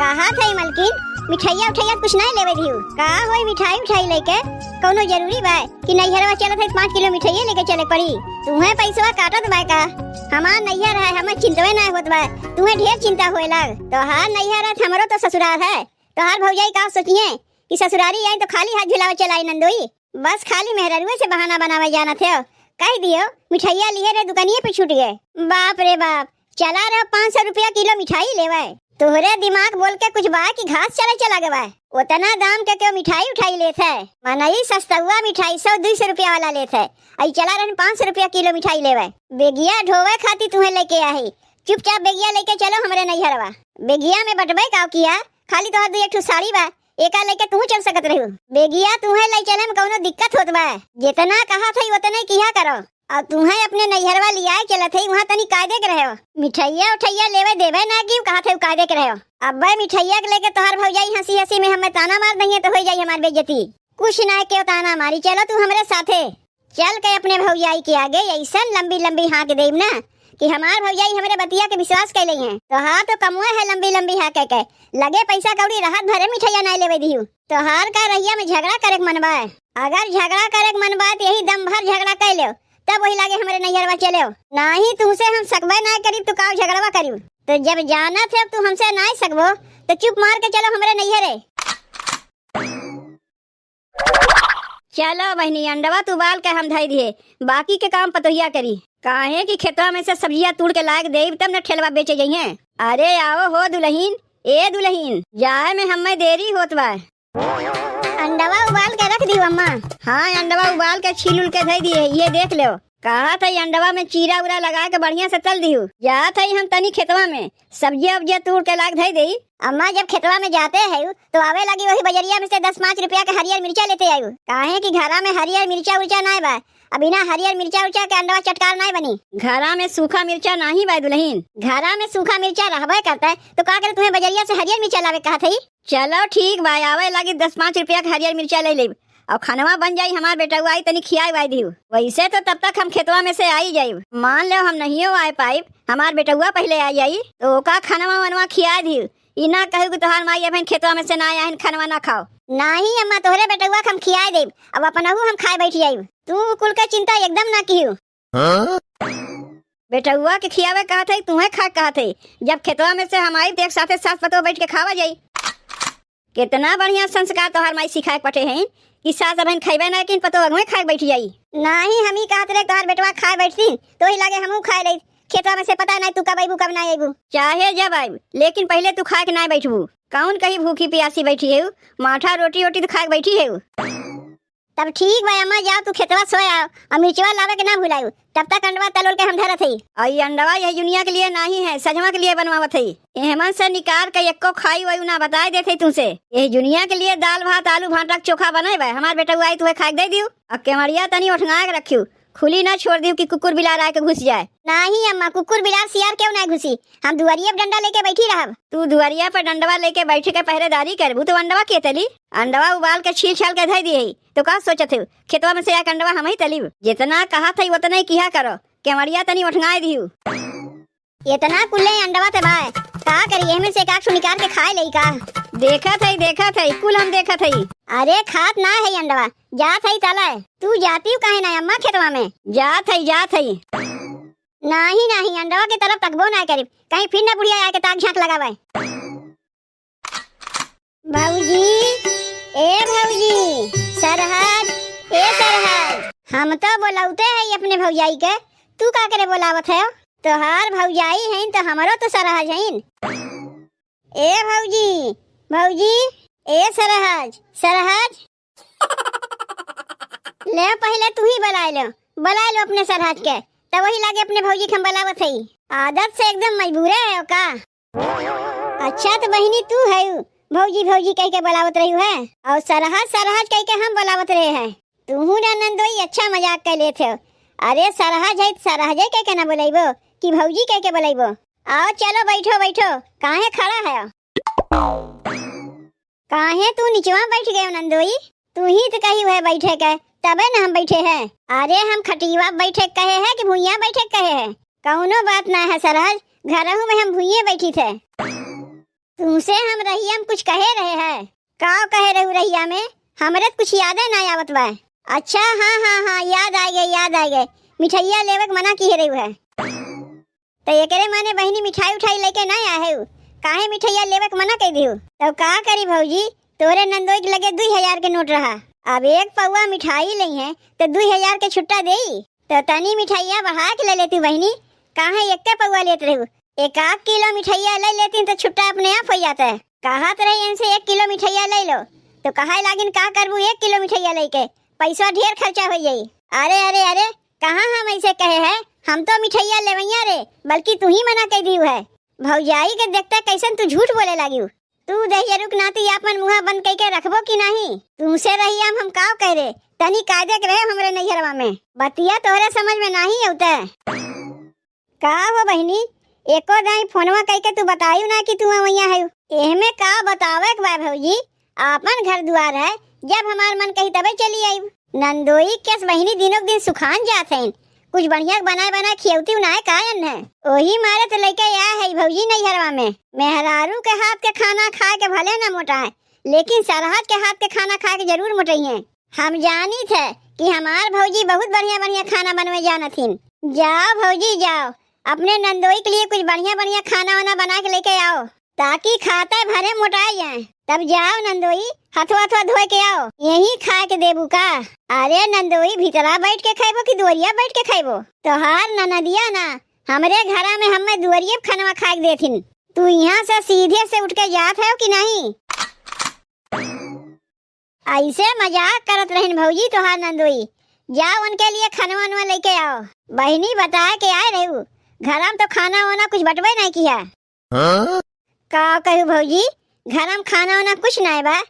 कहा थे मलकिन मिठाइया उठाइया कुछ नहीं लेवे दियो का होई मिठाई उठाई लेके कोनो जरूरी बा कि नैहरवा चलत है 5 किलो मिठाइया लेके चले पड़ी। तुम्हें पैसवा काटत बा का हमार नैहर है हमें चिंतवे नहीं होत बा तुम्हें ढेर चिंता होए लग। तोहार नैहर है हमरो तो ससुराल है। तोहार भौजाई का सोचिए कि ससुरारी आई तो खाली हाथ झुलावे चलाई नंदोई बस खाली मेहररुए से बहाना बनावे जाना थे। कह दियो मिठाइया लिए रे दुकानिए पे छूट गए। बाप रे बाप चला रहे 500 रुपया किलो मिठाई लेवे। तोहरे दिमाग बोल के कुछ बा कि घास चले चला गवा उतना दाम के क्यों मिठाई उठाई लेते है। मनई सस्ता मिठाई 100-200 रुपया वाला लेते है। आई चला रहे 500 रुपया किलो मिठाई लेवे। बेगिया ढोवे खाती तुम्हें लेके आई चुपचाप बेगिया लेके चलो हमरे नैहरवा। बेगिया में बटबे का किया खाली तोहर दू एक साड़ी बा एका लेके तू चल सकत रही। बेगिया तुम्हें ले चले में कौनो दिक्कत होत बा जितना कहा था उतना किया करो और तुम्हें अपने नैहरवा लिया चलत है वहाँ तनी कायदे के रहो। मिठाइया उठाइया लेवे देवे ना कि कहा थे कायदे के रहो। अब भाई मिठाइया के लेके तोहर भौजाई हंसी हंसी में हमें ताना मार देंगे तो हो जाई हमार बेइज्जती। कुछ ना क्यों ताना मारी चलो तू हमरे साथे चल के अपने भौजाई के आगे ऐसा लंबी लंबी हाँक देब ना कि हमार भौजाई हमरे बतिया के विश्वास कैले हैं। तो हाँ तो कमुए है लंबी लंबी हाँ कह के लगे पैसा कौड़ी राहत भरे मिठाइया नहीं लेवे दिहू। तो हार का रहिया में झगड़ा करे मनबा अगर झगड़ा करे मनबा तो यही दम भर झगड़ा कर लो तब वही लागे हमारे नैहरवा चले नहीं तुमसे हम सकबे ना करीब तो का झगड़वा करीब। तो जब जाना थे तू हमसे ना सकबो तो चुप मार के चलो हमारे नैहरे। चलो बहनी अंडवा तू बाल के हम धाई दिए बाकी के काम पतोहिया करी काहे की खेतवा में से सब्जियां तोड़ के लायक देब तब न ठेलवा बेचे जाइए। अरे आओ हो दुल्हीन ए दुल्हीन जाए में हमें देरी होत बा। अंडवा उबाल के रख दी अम्मा। हाँ अंडवा उबाल के छील उल के धई दिए ये देख लो। कहा था अंडवा में चीरा उरा लगा के बढ़िया से तल दियो। जा था हम तनी खेतवा में सब्जियां उब्जियां तोड़ के लाग धई दी। अम्मा जब खेतवा में जाते हैं तो आवे लगी वही बजरिया में से 10-5 रुपया के हरियर मिर्चा लेते आयु। काहे कि घरा में हरियर मिर्चा उर्चा नहीं बा अब बिना हरियर मिर्चा उर्चा के अंडवा चटकार नहीं बनी। घरा में सूखा मिर्चा नहीं बा दुल्हीन घरा में सूखा मिर्चा रहबे करता है तो का करे तुम्हें बजरिया से हरियर मिर्चा लावे कहा थी। चलो ठीक बा आवे लगी 10-5 रुपया के हरियर मिर्चा ले लेब और खानवा बन जाई हमार बेटा आई तनी खियाई वाई दी। वैसे तो तब तक हम खेतवा में से आई जाई मान लो हम नहीं आए पाइब हमार बेटा पहले आई जाई तो का खानवा वनवा खिया दी। इना कहू कि तोहार माई अपन खेतवा में से ना आए खानवा ना खाओ। नहीं अम्मा तोहरे बेटा हम खिया देब अब अपनहु हम खाए बैठ जाई। तू कुल का चिंता एकदम ना कियो। बेटा के खियावे कहा थे तुम्हें खा कहा थे जब खेतवा में से हम आई एक साथे साथ पतो बैठ के खावा जाई। कितना बढ़िया संस्कार तोहार माई सिखाए पटे हैं कि सास बहन खाइबे ना कि पतो अगमे खाए बैठ जाई। नहीं हम ही कहत रे तोहार बेटवा खाए बैठती तो ही लागे हमहू खाए रही खेतवा में से पता नहीं तू कब आईबू कब ना आईबू चाहे जब आईबू लेकिन पहले तू खाए के ना बैठबू। कौन कहीं भूखी प्यासी बैठी है माठा रोटी रोटी तो खाए बैठी है। तब ठीक भाई अम्मा जाओ तू खेतवा सोए आओ और मिर्चवा लावे के ना भुलाऊ तब तक अंडवा तलोल के हम धरत हई। और ये अंडवा यह दुनिया के लिए नहीं है सजमा के लिए बनवावत हई। एहमन से निकाल के एको खाई वही ना बताए देते तुमसे यह दुनिया के लिए दाल भात आलू भाटा चोखा बनाए भाई हमार बेटा आई तुम्हें खाए दे दियो और केवड़िया तनी उठंगा के रखियो खुली ना छोड़ दियो कि कुकुर बिलार आके घुस जाए। नहीं अम्मा कुकुर बिलार सियार क्यों ना घुसी हम दुआरिया पे डंडा लेके बैठी रहब। तू दुआरिया पर डंडवा लेके बैठे के पहरेदारी करबू तो अंडवा के तली अंडवा उबाल के छील छाल के धई दिए तो का सोचत हो खेतवा में से एक अंडवा हम ही तलीब जितना कहा था उतना ही किया करो केवड़िया तनी उठंगाए दियो। इतना कुल्ले अंडवा ते भाई का करिए में से काट निकाल के खाए लई का देखा था कुल हम देखा था। अरे खात ना है अंडवा जा थई ताला तू जाती काहे ना अम्मा खेतवा में जा थई। नहीं अंडवा के तरफ तकबो ना करीब कहीं फिर ना बुढ़िया आके ताक झांक लगावे। भाऊजी ए भाऊजी सरहद ए सरहद हम तो बोलाउते है अपने भौजाई के तू का करे बोलावत है तोहार भौजाई है तो हमारो तो सरहज है। ए भौजी ए सरहज ले पहले तू ही बुला लो अपने सरहज के तब वही लागे अपने भौजी के हम बुलावत है। आदत से एकदम मजबूरे है का। अच्छा तो बहनी तू है भौजी कह के बुलावत रही है और सरहज कह के हम बुलावत रहे हैं। तू ना नंदोई अच्छा मजाक कर लेते हो। अरे सरहज कह के ना बुलाइबो कि भौजी कह के बुलाइबो। आओ चलो बैठो काहे खड़ा है काहे तू नीचवा बैठ गए नंदोई तू ही तो कही है बैठे के तबे न हम बैठे हैं। अरे हम खटिवा बैठे कहे हैं कि भुइया बैठे कहे हैं कौनो बात ना है सरहज घरहू में हम भुइये बैठी थे। तुमसे हम रहिया में कुछ कहे रहे हैं। का कहे रहू रहिया में? हमरे तो कुछ याद ना आवत बा। अच्छा हाँ हाँ हाँ याद आ गए। मिठाइया लेवे के मना किए रहू है। तो एकरे माने बहनी मिठाई उठाई लेके ना आए हो? काहे मिठाइया लेवे के मना कह दियो? तो का करी भौजी, तोरे नंदोई के लगे 2000 के नोट रहा। अब एक पौवा मिठाई ली है तो 2000 के छुट्टा देई। तो तनी मिठाइया बढ़ा के ले लेती बहनी। काहे एक के पौवा लेते रहू? 1 किलो मिठाइया ले लेती तो छुट्टा अपने आप हो जाता है। कहा तो रही इनसे 1 किलो मिठाइया ले लो। तो कहा लागिन का करबू 1 किलो मिठाइया लेके? पैसा ढेर खर्चा हो जाई। अरे अरे अरे कहाँ हम ऐसे कहे हैं? हम तो मिठाइया लेवैया रे, बल्कि तू ही मना कह दियो है। भौजाई के देखते कैसन तू झूठ बोले लागियो। तू दहिया रुक नाती अपन मुँह बंद करके रखबो कि नहीं? तुमसे रही हम का कह रे? तनी कायदे के रहे हमरे नैहरवा में। बतिया तोहरे समझ में नहीं औते। का हो बहनी, एको दाई फोनवा कह के तू बतायू ना कि तू वैया है। एहमे का बतावे के बा भौजी? आपन घर दुआर है, जब हमार मन कही तबे चली आई। नंदोई केस बहनी दिनों दिन सुखान जात हैं। कुछ बढ़िया बनाए खियौती उनाए कायन है। वही मारे तो लेके आया है भौजी नैहरवा में। मेहरारू के हाथ के खाना खा के भले ना मोटा है, लेकिन सरहद के हाथ के खाना खा के जरूर मोटाई है। हम जानी थे कि हमार भौजी बहुत बढ़िया खाना बनवे जानथिन। जाओ भौजी जाओ, अपने नंदोई के लिए कुछ बढ़िया खाना वाना बना के लेके आओ, ताकि खाते भरे मोटाई जाए। तब जाओ नंदोई, हथवा धोए के आओ, यही खा के देबू का? अरे नंदोई, भीतरा बैठ के खाइबो कि दुवरिया बैठ के खाइबो? तोहार ननदिया ना हमरे घरा में हमें दुवरिया खाना खा के देथिन। तू यहाँ से सीधे से उठ के जात है कि नहीं? ऐसे मजाक करत रहन भौजी तोहार नंदोई। जाओ उनके लिए खाना लेके आओ। बहनी बताए के आए रहू, घर में तो खाना वाना कुछ बटवे नहीं किया। का कहू भौजी, घर में खाना वाना कुछ नहीं बा,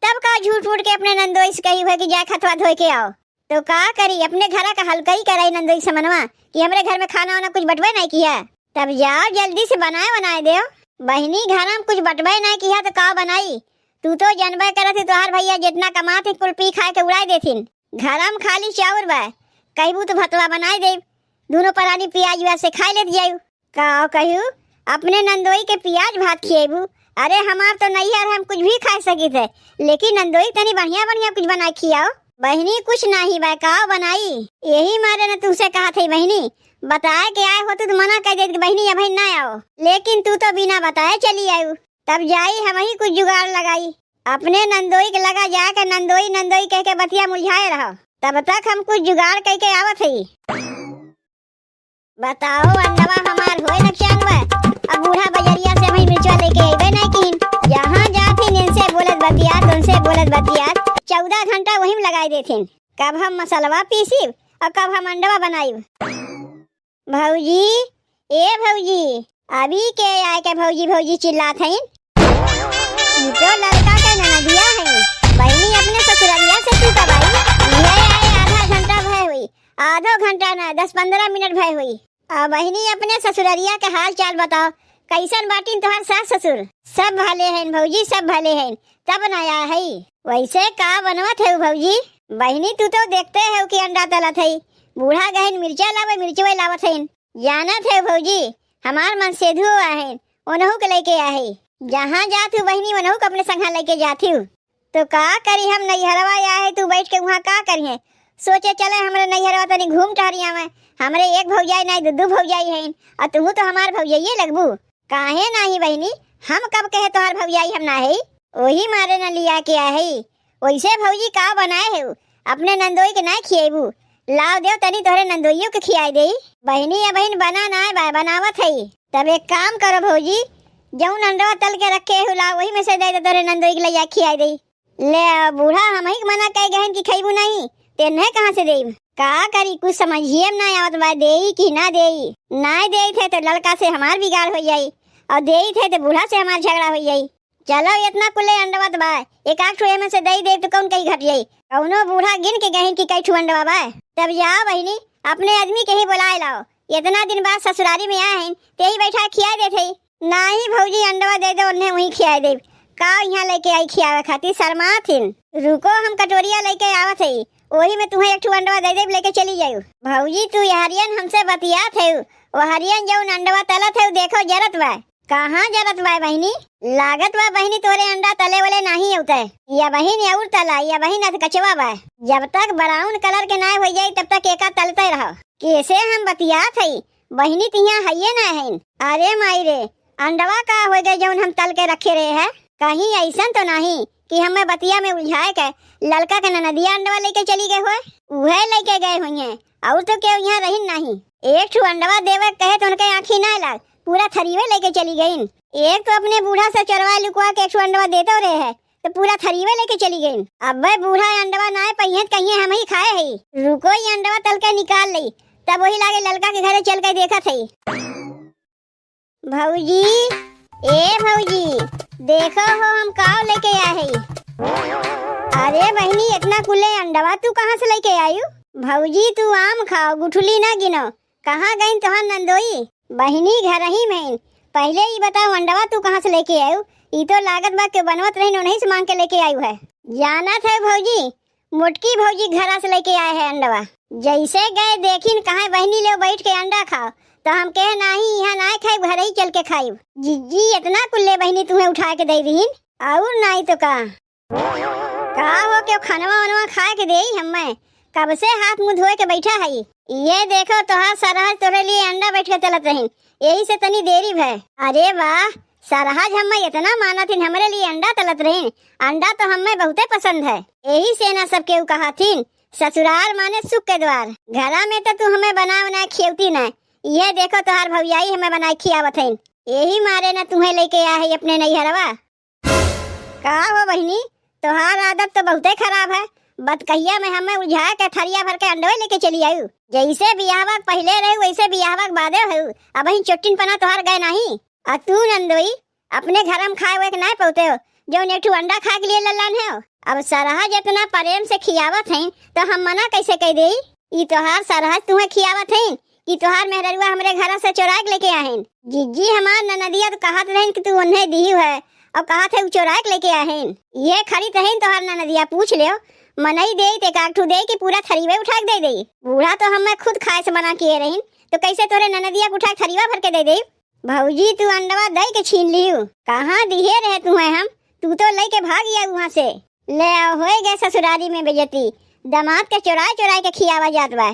तब का झूठ फूट के अपने नंदोई से कही हुए कि जा खतवा धोए के आओ। तो का करी, अपने घर का हल्का कराई नंदोई से मनवा कि हमरे घर में खाना वाना कुछ बटवे नहीं किया। तब जाओ जल्दी से बनाए दे। बहनी घर में कुछ बटवे नहीं किया तो का बनाई? तू तो जानबे करत है तोहार भैया जितना कमाते कुल पी खा के उड़ाई देथिन। घर में खाली चाउर बा, कहबू तो भतवा बनाई दे, दोनों परानी प्याज वैसे खाई लेत जायू। का कहू अपने नंदोई के प्याज भात खिएबू? अरे हमार तो नैहर हम कुछ भी खा सकी थे, लेकिन नंदोई तनी बढ़िया कुछ बना खियाओ। बहनी कुछ नहीं बा, का बनाई? यही मारे ने तुमसे कहा थी बहनी, बताए के आए हो तो मना कर देती बहनी अभी ना आओ, लेकिन तू तो बिना बताए चली आयु। तब जाई हम ही कुछ जुगाड़ लगाई, अपने नंदोई के लगा जाके नंदोई कह के बतिया मुरझाए रहो। तब तक हम कुछ जुगाड़ कह के आवत ही। बताओ अंडवा हमार होए नुकसान हुआ। अब बूढ़ा बजरिया से हमें मिर्चवा लेके आइबे नहीं किन, जहाँ जाती इनसे बोलत बतियात उनसे बोलत बतियात 14 घंटा वहीं में लगाई देथिन। कब हम मसलवा पीसी और कब हम अंडवा बनाई। भौजी ए भौजी, अभी के आए के भौजी चिल्लात हैं। तो लड़का के ननदिया है, बहनी अपने ससुरालिया से तू कब आई? ये आए आधा घंटा भय हुई, आधो घंटा ना 10-15 मिनट भय हुई। अब बहनी अपने ससुरालिया के हाल चाल बताओ, कैसन बाटिन तुम्हार सास ससुर? सब भले हैं भौजी, सब भले हैं। तब नया है वैसे का बनवत है भौजी? बहनी तू तो देखते है कि अंडा तलत है, बूढ़ा गहन मिर्चा लावे मिर्चवे लावत है। जानत है भौजी हमार मन सेधु है, उनहु के लेके आए, जहाँ जात हूँ बहनी उनहु के अपने संघा लेके जाती हूँ। तो का करी हम नैहरवा आए तू बैठ के वहाँ का करिए? सोचे चले हमारे नैहरवा तनी घूम टहरिया में, हमरे एक भौजाई नहीं दू भौजाई है, और तू तो हमार भौजाइये लगबू। काहे नहीं बहनी, हम कब कहे तोहार भौजाई हम ना है? वही मारे न लिया के आए। वैसे भौजी का बनाए है? अपने नंदोई के ना खिएबू? लाओ देव तनी तोहरे नंदोइयों के खियाई दे। बहनी या बहन बना ना बनावत है। तब एक काम करो भौजी, जौन अंडवा तल के रखे हो लाओ वही में से दे तोहरे नंदोई के ले खियाई दे। ले बूढ़ा हम ही मना कह गहन की खइबू नहीं, तेने कहाँ से देब? का करी कुछ समझिए ना आवत बा, देई कि ना देई? ना देई थे तो लड़का से हमार बिगाड़ हो जाई, और देई थे तो बूढ़ा से हमार झगड़ा हो जाई। चलो इतना कुले अंडवा बा, एक आठ ठो में से दई दे तो कौन कहीं घट जाई? कौनो बूढ़ा गिन के गहन की कई ठो अंडवा बा। तब जाओ बहनी अपने आदमी के ही बुलाए लाओ, इतना दिन बाद ससुरारी में आए हैं ते ही बैठा खिया देते। ना ही भौजी अंडवा दे दो उन्हें वहीं खिया दे। का यहाँ लेके आई खियावे खातिर शर्मा थिन? रुको हम कटोरिया लेके आवत है, वही में तुम्हें एक ठो अंडवा दे दे लेके चली जायू। भौजी तू हरियन हमसे बतियात है, वो हरियन जौन अंडवा तलत है देखो जरत बा। कहाँ जरत बा बहिनी? लागत बा बहिनी तोरे अंडा तले वाले नहीं होते। या बहिनी और तला या बहिन अध कचवा बा। जब तक ब्राउन कलर के ना हो जाए तब तक एका तलते रहो। कैसे हम बतियात हई बहिनी तिया हइये ना है। अरे माई रे अंडवा का हो गए जौन हम तल के रखे रहे है। कहीं ऐसा तो नहीं कि हमें बतिया में उलझाए के ललका के ननदिया अंडवा लेके चली गए हो। वह लेके गए हुई है और तो क्यों यहाँ रही नहीं। एक ठू अंडवा देवे कहे तो उनके आँखी ना लाग पूरा थरीवे लेके चली गई। एक तो अपने बूढ़ा से चरवा लुकवा के एक अंडवा देते रहे है तो पूरा थरीवे लेके चली गई। अब भाई बूढ़ा अंडवा ना पहिए कहिए हम ही खाए है। रुको ये अंडवा तल के निकाल ली तब वही लागे ललका के घरे चल के देखा थी। भौजी ए भौजी देखो हो हम काव लेके आए है। अरे बहनी इतना कुल्ले अंडवा तू कहाँ से लेके आयु? भौजी तू आम खाओ गुठली ना गिनो। कहाँ गई तुहार नंदोई? बहिनी घर ही में। पहले ही बताओ अंडवा तू कहाँ से लेके आयु? ई तो लागत बा के बनवत रही नहीं से मांग के लेके आयु है। जाना था भौजी मोटकी भौजी घरा से लेके आए है अंडवा। जैसे गए देखिन कहाँ बहनी ले बैठ के अंडा खाओ तो हम कहे नहीं यहाँ ना खाई घर ही चल के खाई। जी इतना कुल्ले बहनी तुम्हें उठा के दे दीन और नहीं तो का हो क्यों खानवा वनवा खा के दे हमें कब से हाथ मुंह धोए के बैठा है। ये देखो तोहार सरहज तोरे लिए अंडा बैठ के तलत रही यही से तनी देरी है। अरे वाह सरहज हमें इतना माना थी हमारे लिए अंडा तलत रही। अंडा तो हमें बहुते पसंद है यही से ना सब केहू कहा थी ससुराल माने सुख के द्वार। घरा में तो तू हमें बना बना खियौती न। ये देखो तोहार भौजाई हमें बनाई खियावत है यही मारे ना तुम्हें लेके आए है अपने नैहरवा। का हो बहिनी तोहार आदत तो बहुते खराब है। बतकहिया में हमें उलझा के थरिया भर के अंडवे लेके चली आयु। जैसे बियाहवा पहले रहे वैसे बियाहवा बादे हो। अब ही चोटिन पना तोहार गए नहीं। और तू नंदोई अपने घर में खाए हुए के नहीं पौते हो जो नेठू अंडा खा के लिए लल्लान है। अब सरहज इतना प्रेम से खियावत है तो हम मना कैसे कह दे? ई तोहार सरहज तुम्हें खियावत है कि तोहार मेहरुआ हमरे घर से चोरा के लेके आए। जिज्जी हमार ननदिया तो कहत रहे कि तू उन्हें दी है और कहा थे चोरा के लेके आए। ये खरी तहन तोहार ननदिया पूछ लियो मनई दे ते काठू दे कि पूरा थरीवे उठा के दे दे। बूढ़ा तो हमें खुद खाए से मना किए रही तो कैसे तोरे ननदिया को उठा थरीवा भर के दे दे। भौजी तू अंडवा दे के छीन लियो कहाँ दिए रहे तुम्हें हम। तू तो लेके भाग गया वहाँ से। ले हो गए ससुरारी में बेजती दामाद के चोराए चोराए के खियावा जात बा।